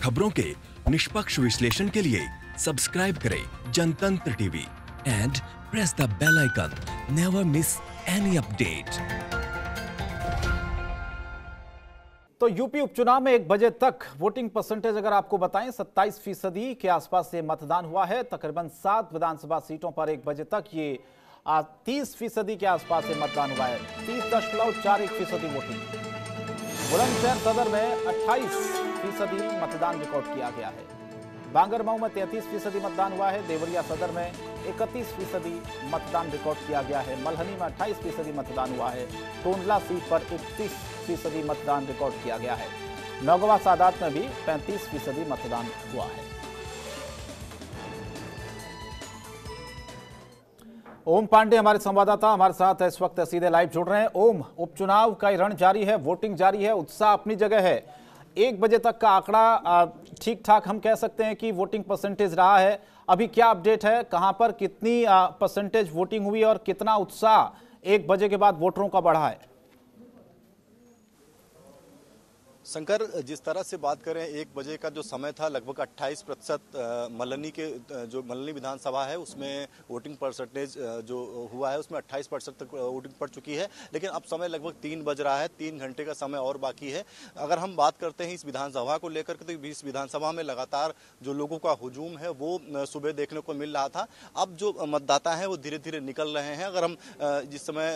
खबरों के निष्पक्ष विश्लेषण के लिए सब्सक्राइब करें Janatantra TV and press the bell icon. Never miss any update. तो यूपी उपचुनाव में 1 बजे तक वोटिंग परसेंटेज अगर आपको बताएं 27% के आसपास से मतदान हुआ है। तकरीबन 7 विधानसभा सीटों पर 1 बजे तक ये 30% के आसपास से मतदान हुआ है। 30.41% वोटिंग। बुलंदशहर सदर में 28% मतदान रिकॉर्ड किया गया है। बांगरमऊ में 33% मतदान हुआ है। देवरिया सदर में 31% मतदान रिकॉर्ड किया गया है। मल्हनी में 28% मतदान हुआ है। टोंडला सीट पर 31% मतदान रिकॉर्ड किया गया है। नौगवा सादात में भी 35% मतदान हुआ है। ओम पांडे हमारे संवाददाता हमारे साथ इस वक्त सीधे लाइव जुड़ रहे हैं। ओम, उपचुनाव का रण जारी है, वोटिंग जारी है, उत्साह अपनी जगह है। 1 बजे तक का आंकड़ा ठीक ठाक हम कह सकते हैं कि वोटिंग परसेंटेज रहा है। अभी क्या अपडेट है, कहां पर कितनी परसेंटेज वोटिंग हुई और कितना उत्साह 1 बजे के बाद वोटरों का बढ़ा है? शंकर, जिस तरह से बात करें 1 बजे का जो समय था, लगभग 28% मल्हनी के जो मल्हनी विधानसभा है उसमें वोटिंग परसेंटेज जो हुआ है उसमें 28% तक वोटिंग पड़ चुकी है। लेकिन अब समय लगभग 3 बज रहा है, 3 घंटे का समय और बाकी है। अगर हम बात करते हैं इस विधानसभा को लेकर के, तो इस विधानसभा में लगातार जो लोगों का हुजूम है वो सुबह देखने को मिल रहा था। अब जो मतदाता हैं वो धीरे धीरे निकल रहे हैं। अगर हम जिस समय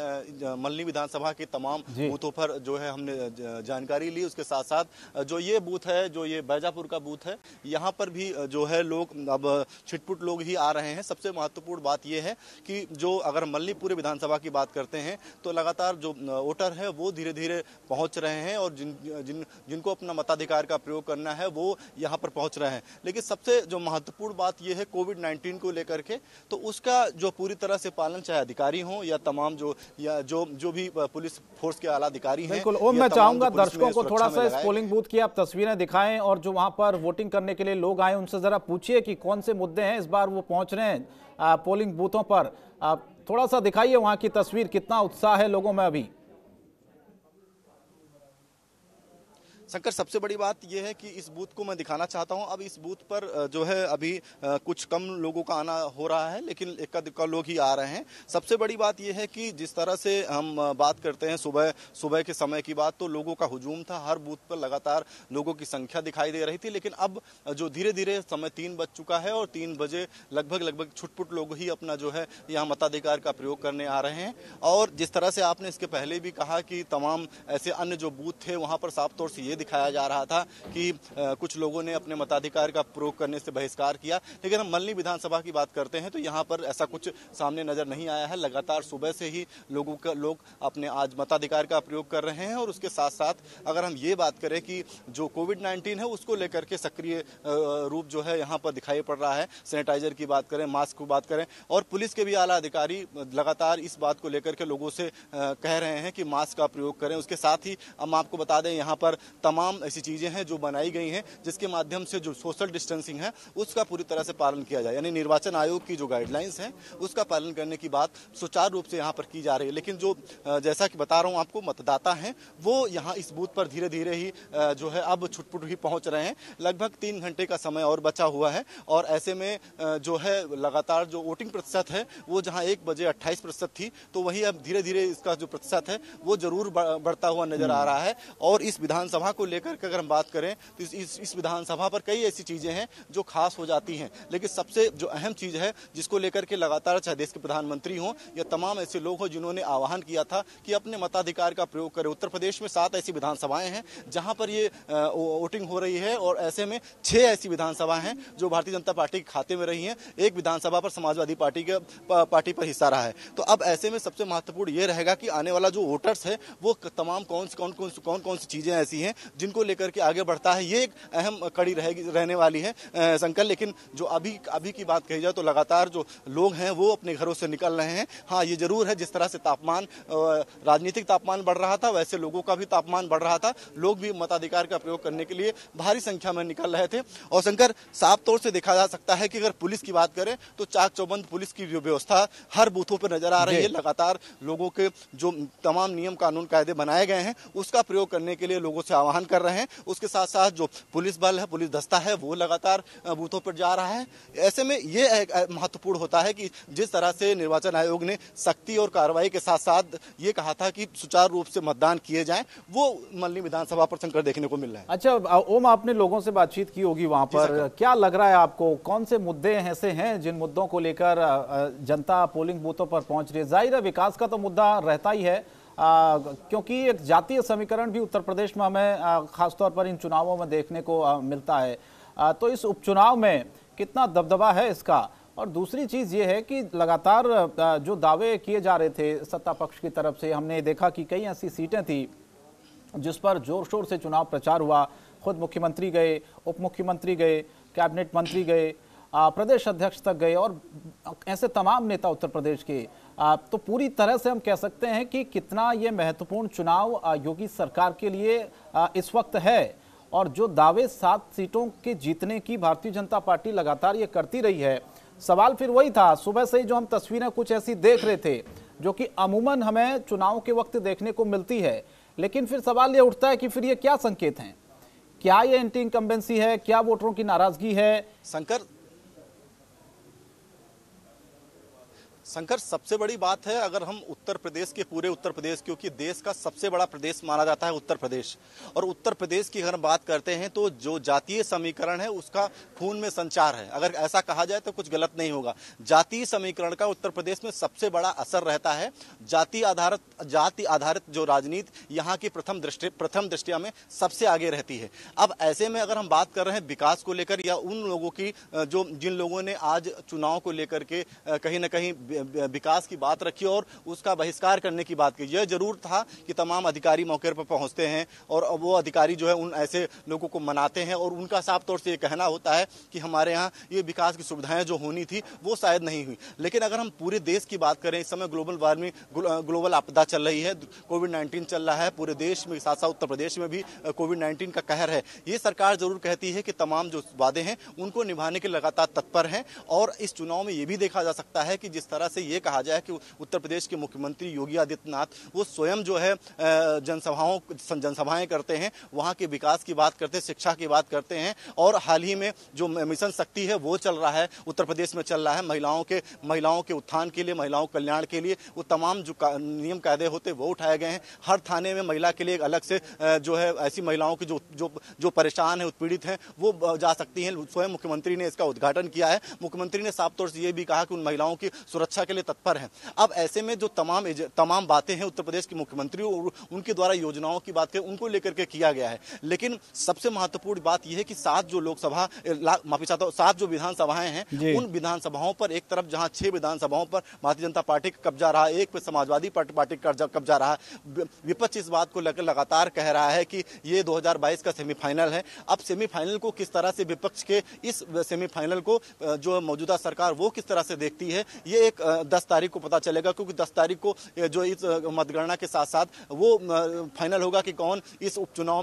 मल्हनी विधानसभा के तमाम बूथों पर जो है हमने जानकारी ली, उसके साथ साथ जो ये बूथ है, जो ये बैजापुर का बूथ है, यहाँ पर भी जो है लोग अब छिटपुट लोग ही आ रहे हैं। सबसे महत्वपूर्ण बात ये है कि जो अगर मल्हनी पूरे विधानसभा की बात करते हैं तो लगातार जो वोटर है वो धीरे धीरे पहुंच रहे हैं और जिनको अपना मताधिकार का प्रयोग करना है वो यहाँ पर पहुंच रहे हैं। लेकिन सबसे जो महत्वपूर्ण बात ये है कोविड-19 को लेकर के, तो उसका जो पूरी तरह से पालन, चाहे अधिकारी हों या तमाम जो भी पुलिस फोर्स के आला अधिकारी हैं। बिल्कुल ओम, मैं चाहूंगा दर्शकों को थोड़ा सा इस पोलिंग बूथ की आप तस्वीरें दिखाएं और जो वहां पर वोटिंग करने के लिए लोग आए उनसे जरा पूछिए कि कौन से मुद्दे हैं इस बार वो पहुंच रहे हैं पोलिंग बूथों पर। थोड़ा सा दिखाइए वहां की तस्वीर, कितना उत्साह है लोगों में अभी। शंकर, सबसे बड़ी बात यह है कि इस बूथ को मैं दिखाना चाहता हूं। अब इस बूथ पर जो है अभी कुछ कम लोगों का आना हो रहा है, लेकिन इक्का दुक्का लोग ही आ रहे हैं। सबसे बड़ी बात यह है कि जिस तरह से हम बात करते हैं सुबह के समय की बात, तो लोगों का हुजूम था। हर बूथ पर लगातार लोगों की संख्या दिखाई दे रही थी। लेकिन अब जो धीरे धीरे समय 3 बज चुका है और 3 बजे लगभग छुटपुट लोग ही अपना जो है यहाँ मताधिकार का प्रयोग करने आ रहे हैं। और जिस तरह से आपने इसके पहले भी कहा कि तमाम ऐसे अन्य जो बूथ थे वहाँ पर साफ तौर से ये दिखाया जा रहा था कि कुछ लोगों ने अपने मताधिकार का प्रयोग करने से बहिष्कार किया। लेकिन हम मल्हनी विधानसभा की बात करते हैं तो यहाँ पर ऐसा कुछ सामने नजर नहीं आया है। लगातार सुबह से ही लोग अपने आज मताधिकार का प्रयोग कर रहे हैं। और उसके साथ साथ अगर हम ये बात करें कि जो कोविड-19 है उसको लेकर के सक्रिय रूप जो है यहाँ पर दिखाई पड़ रहा है। सैनिटाइजर की बात करें, मास्क की बात करें, और पुलिस के भी आला अधिकारी लगातार इस बात को लेकर के लोगों से कह रहे हैं कि मास्क का प्रयोग करें। उसके साथ ही हम आपको बता दें यहाँ पर तमाम ऐसी चीजें हैं जो बनाई गई हैं जिसके माध्यम से जो सोशल डिस्टेंसिंग है उसका पूरी तरह से पालन किया जाए। यानी निर्वाचन आयोग की जो गाइडलाइंस हैं उसका पालन करने की बात सुचारू रूप से यहाँ पर की जा रही है। लेकिन जो जैसा कि बता रहा हूँ आपको, मतदाता हैं वो यहाँ इस बूथ पर धीरे धीरे ही जो है अब छुटपुट ही पहुंच रहे हैं। लगभग 3 घंटे का समय और बचा हुआ है और ऐसे में जो है लगातार जो वोटिंग प्रतिशत है वो जहाँ 1 बजे 28% थी, तो वही अब धीरे धीरे इसका जो प्रतिशत है वो जरूर बढ़ता हुआ नजर आ रहा है। और इस विधानसभा को लेकर अगर हम बात करें तो इस विधानसभा पर कई ऐसी चीजें हैं जो खास हो जाती हैं। लेकिन सबसे जो अहम चीज है जिसको लेकर के लगातार चाहे देश के प्रधानमंत्री हों या तमाम ऐसे लोग हों जिन्होंने आह्वान किया था कि अपने मताधिकार का प्रयोग करें। उत्तर प्रदेश में 7 ऐसी विधानसभाएं हैं जहां पर ये वोटिंग हो रही है और ऐसे में 6 ऐसी विधानसभा हैं जो भारतीय जनता पार्टी के खाते में रही हैं। एक विधानसभा पर समाजवादी पार्टी पर हिस्सा रहा है। तो अब ऐसे में सबसे महत्वपूर्ण ये रहेगा कि आने वाला जो वोटर्स है वो तमाम कौन कौन सी चीजें ऐसी हैं जिनको लेकर के आगे बढ़ता है। ये एक अहम कड़ी रहने वाली है संकल्प। लेकिन जो अभी की बात कही जाए तो लगातार जो लोग हैं वो अपने घरों से निकल रहे हैं। हाँ, ये जरूर है जिस तरह से तापमान, राजनीतिक तापमान बढ़ रहा था वैसे लोगों का भी तापमान बढ़ रहा था। लोग भी मताधिकार का प्रयोग करने के लिए भारी संख्या में निकल रहे थे। और शंकर, साफ तौर से देखा जा सकता है कि अगर पुलिस की बात करें तो चाक चौबंद पुलिस की जो व्यवस्था हर बूथों पर नजर आ रही है। लगातार लोगों के जो तमाम नियम कानून कायदे बनाए गए हैं उसका प्रयोग करने के लिए लोगों से आह्वान निर्वहन कर रहे हैं। उसके साथ साथ जो पुलिस बल है, पुलिस दस्ता है, वो लगातार बूथों पर जा रहा है। ऐसे में ये महत्वपूर्ण होता है कि जिस तरह से निर्वाचन आयोग ने सख्ती और कार्रवाई के साथ साथ ये कहा था कि सुचारू रूप से मतदान किए जाएं, वो मल्ली विधानसभा पर संकट देखने को मिल रहा है। अच्छा ओम, आपने लोगों से बातचीत की होगी वहां पर, क्या लग रहा है आपको, कौन से मुद्दे ऐसे हैं जिन मुद्दों को लेकर जनता पोलिंग बूथों पर पहुंच रही है? जाहिर है विकास का तो मुद्दा रहता ही है, क्योंकि एक जातीय समीकरण भी उत्तर प्रदेश में हमें खासतौर पर इन चुनावों में देखने को मिलता है। तो इस उपचुनाव में कितना दबदबा है इसका? और दूसरी चीज ये है कि लगातार जो दावे किए जा रहे थे सत्ता पक्ष की तरफ से, हमने देखा कि कई ऐसी सीटें थी जिस पर जोर शोर से चुनाव प्रचार हुआ। खुद मुख्यमंत्री गए, उप मुख्यमंत्री गए, कैबिनेट मंत्री गए, प्रदेश अध्यक्ष तक गए और ऐसे तमाम नेता उत्तर प्रदेश के। तो पूरी तरह से हम कह सकते हैं कि कितना ये महत्वपूर्ण चुनाव योगी सरकार के लिए इस वक्त है। और जो दावे 7 सीटों के जीतने की भारतीय जनता पार्टी लगातार ये करती रही है, सवाल फिर वही था। सुबह से ही जो हम तस्वीरें कुछ ऐसी देख रहे थे जो कि अमूमन हमें चुनाव के वक्त देखने को मिलती है, लेकिन फिर सवाल ये उठता है कि फिर ये क्या संकेत हैं? क्या ये एंटी इनकम्बेंसी है? क्या वोटरों की नाराजगी है? शंकर, सबसे बड़ी बात है, अगर हम उत्तर प्रदेश के, पूरे उत्तर प्रदेश, क्योंकि देश का सबसे बड़ा प्रदेश माना जाता है उत्तर प्रदेश, और उत्तर प्रदेश की अगर बात करते हैं तो जो जातीय समीकरण है उसका खून में संचार है। अगर ऐसा कहा जाए तो कुछ गलत नहीं होगा। जातीय समीकरण का उत्तर प्रदेश में सबसे बड़ा असर रहता है। जाति आधारित जो राजनीति यहाँ की प्रथम दृष्टिया में सबसे आगे रहती है। अब ऐसे में अगर हम बात कर रहे हैं विकास को लेकर, या उन लोगों की जिन लोगों ने आज चुनाव को लेकर के कहीं ना कहीं विकास की बात रखी और उसका बहिष्कार करने की बात की, यह जरूर था कि तमाम अधिकारी मौके पर पहुंचते हैं और वो अधिकारी जो है उन ऐसे लोगों को मनाते हैं और उनका साफ तौर से ये कहना होता है कि हमारे यहाँ ये विकास की सुविधाएं जो होनी थी वो शायद नहीं हुई। लेकिन अगर हम पूरे देश की बात करें, इस समय ग्लोबल वार्मिंग, ग्लोबल आपदा चल रही है, कोविड-19 चल रहा है पूरे देश में, साथ साथ उत्तर प्रदेश में भी कोविड-19 का कहर है। ये सरकार जरूर कहती है कि तमाम जो वादे हैं उनको निभाने के लगातार तत्पर हैं। और इस चुनाव में ये भी देखा जा सकता है कि जिस तरह से ये कहा जाए कि उत्तर प्रदेश के मुख्यमंत्री योगी आदित्यनाथ वो स्वयं जो है जनसभाएं करते हैं, वहां के विकास की बात करते हैं, शिक्षा की बात करते हैं। और हाल ही में जो मिशन शक्ति है वो चल रहा है, उत्तर प्रदेश में चल रहा है, महिलाओं के उत्थान के लिए, महिलाओं के कल्याण के लिए वो तमाम जो नियम कायदे होते वो उठाए गए हैं। हर थाने में महिला के लिए एक अलग से जो है ऐसी महिलाओं की जो परेशान है, उत्पीड़ित हैं, वो जा सकती हैं। स्वयं मुख्यमंत्री ने इसका उद्घाटन किया है। मुख्यमंत्री ने साफ तौर से ये भी कहा कि उन महिलाओं की सुरक्षा के लिए तत्पर हैं। अब ऐसे में जो तमाम बातें हैं उत्तर प्रदेश के मुख्यमंत्री और उनके द्वारा योजनाओं की बात करें, उनको लेकर के किया गया है। लेकिन सबसे महत्वपूर्ण बात यह है कि 7 जो विधानसभाएं हैं, उन विधानसभाओं पर एक तरफ जहां 6 विधानसभाओं पर भारतीय जनता पार्टी का कब्जा रहा, एक पे समाजवादी पार्टी का कब्जा रहा। विपक्ष इस बात को लेकर लगातार कह रहा है कि ये 2022 का सेमीफाइनल है। अब सेमीफाइनल को किस तरह से, विपक्ष के इस सेमीफाइनल को जो मौजूदा सरकार वो किस तरह से देखती है, ये एक 10 तारीख को पता चलेगा। क्योंकि 10 तारीख को जो इस मतगणना के साथ साथ वो फाइनल होगा कि कौन इस उपचुनाव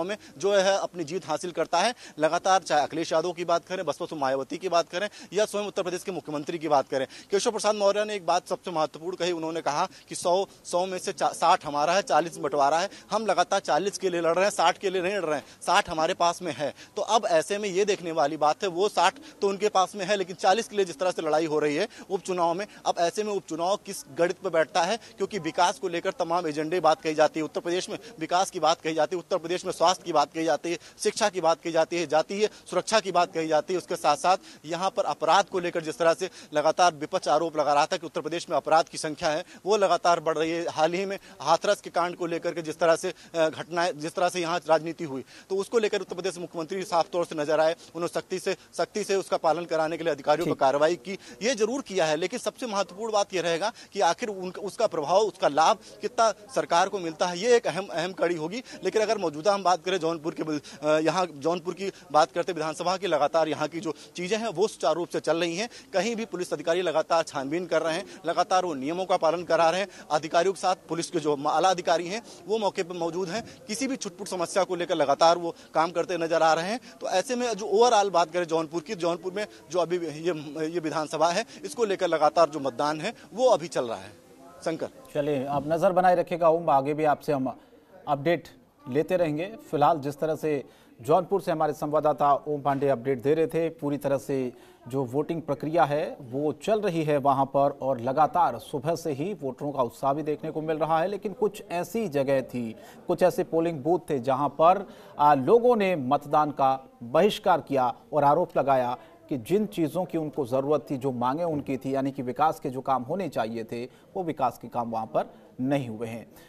में जो है अपनी जीत हासिल करता है। लगातार चाहे अखिलेश यादव की बात करें, बसपा मायावती की बात करें, या स्वयं उत्तर प्रदेश के मुख्यमंत्री की बात करें, केशव प्रसाद मौर्य ने एक बात सबसे महत्वपूर्ण कही। उन्होंने कहा कि 100 में से 60 हमारा है, 40 बंटवारा है। हम लगातार 40 के लिए लड़ रहे हैं, 60 के लिए नहीं लड़ रहे हैं, 60 हमारे पास में है। तो अब ऐसे में ये देखने वाली बात है, वो 60 तो उनके पास में है, लेकिन 40 के लिए जिस तरह से लड़ाई हो रही है उपचुनाव में, अब ऐसे में उपचुनाव किस गणित पर बैठता है? क्योंकि विकास को लेकर तमाम एजेंडे बात कही जाती है। उत्तर प्रदेश में विकास की बात कही जाती है, उत्तर प्रदेश में स्वास्थ्य की बात कही जाती है, शिक्षा की बात कही जाती है, जातीय सुरक्षा की बात कही जाती है। उसके साथ साथ यहाँ पर अपराध को लेकर जिस तरह से लगातार विपक्ष आरोप लगा रहा था कि उत्तर प्रदेश में अपराध की संख्या है वो लगातार बढ़ रही है। हाल ही में हाथरस के कांड को लेकर के जिस तरह से घटनाएं, जिस तरह से यहाँ राजनीति हुई, तो उसको लेकर उत्तर प्रदेश मुख्यमंत्री साफ तौर से नजर आए। उन्होंने सख्ती से उसका पालन कराने के लिए अधिकारियों पर कार्रवाई की, ये जरूर किया है। लेकिन सबसे महत्वपूर्ण बात यह रहेगा कि आखिर उसका प्रभाव, उसका लाभ कितना सरकार को मिलता है, ये एक अहम कड़ी होगी। लेकिन अगर मौजूदा हम बात करें जौनपुर की बात करते, विधानसभा की लगातार यहाँ की जो चीजें हैं वो सुचारू रूप से चल रही हैं। कहीं भी पुलिस अधिकारी लगातार छानबीन कर रहे हैं, लगातार वो नियमों का पालन करा रहे हैं। अधिकारियों के साथ पुलिस के जो आला अधिकारी हैं वो मौके पर मौजूद हैं, किसी भी छुटपुट समस्या को लेकर लगातार वो काम करते नजर आ रहे हैं। तो ऐसे में जो ओवरऑल बात करें जौनपुर में जो अभी ये विधानसभा है, इसको लेकर लगातार जो मतदान है वो अभी चल रहा है। शंकर, चलिए आप नजर बनाए रखिएगा ओम, आगे भी आपसे हम अपडेट लेते रहेंगे। फिलहाल जिस तरह से जौनपुर से हमारे संवाददाता ओम पांडे अपडेट दे रहे थे, पूरी तरह से जो वोटिंग प्रक्रिया है वो चल रही है वहां पर, और लगातार सुबह से ही वोटरों का उत्साह भी देखने को मिल रहा है। लेकिन कुछ ऐसी जगह थी, कुछ ऐसे पोलिंग बूथ थे जहां पर लोगों ने मतदान का बहिष्कार किया और आरोप लगाया कि जिन चीज़ों की उनको ज़रूरत थी, जो मांगे उनकी थी, यानी कि विकास के जो काम होने चाहिए थे, वो विकास के काम वहां पर नहीं हुए हैं।